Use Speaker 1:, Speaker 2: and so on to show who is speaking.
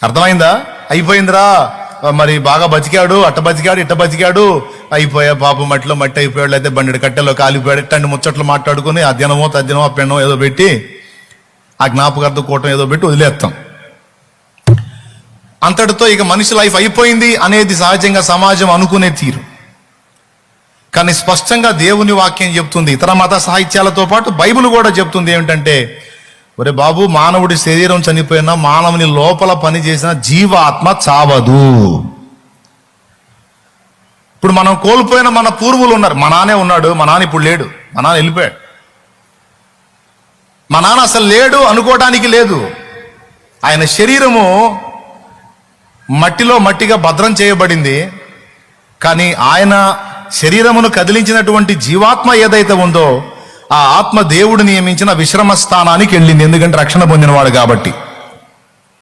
Speaker 1: అర్థమైందా? అయిపోయిందిరా, మరి బాగా బతికాడు, అట్ట బతికాడు, ఇట్ట బతికాడు, అయిపోయా పాపం, మట్టిలో మట్టి అయిపోయాడు, అయితే బండి కట్టెలో కాలిపోయాడు, ఇట్టండి ముచ్చట్లు మాట్లాడుకుని అధ్యయనమో తద్దినమో పెన్నో ఏదో పెట్టి ఆ జ్ఞాపకార్థ కూటం ఏదో పెట్టి వదిలేస్తాం. అంతటితో ఇక మనిషి లైఫ్ అయిపోయింది అనేది సహజంగా సమాజం అనుకునే తీరు. కానీ స్పష్టంగా దేవుని వాక్యం చెప్తుంది, ఇతర మత సాహిత్యాలతో పాటు బైబిల్ కూడా చెప్తుంది ఏమిటంటే, ఒరే బాబు, మానవుడి శరీరం చనిపోయినా మానవుని లోపల పనిచేసిన జీవాత్మ చావదు. ఇప్పుడు మనం కోల్పోయిన మన పూర్వులు ఉన్నారు. మా నాన్నే ఉన్నాడు, మా నాన్న ఇప్పుడు లేడు, మా నాన్న వెళ్ళిపోయాడు, మా నాన్న అసలు లేడు అనుకోవడానికి లేదు. ఆయన శరీరము మట్టిలో మట్టిగా భద్రం చేయబడింది. కానీ ఆయన శరీరమును కదిలించినటువంటి జీవాత్మ ఏదైతే ఉందో ఆ ఆత్మ దేవుడు నియమించిన విశ్రమ స్థానానికి వెళ్ళింది. ఎందుకంటే రక్షణ పొందినవాడు కాబట్టి.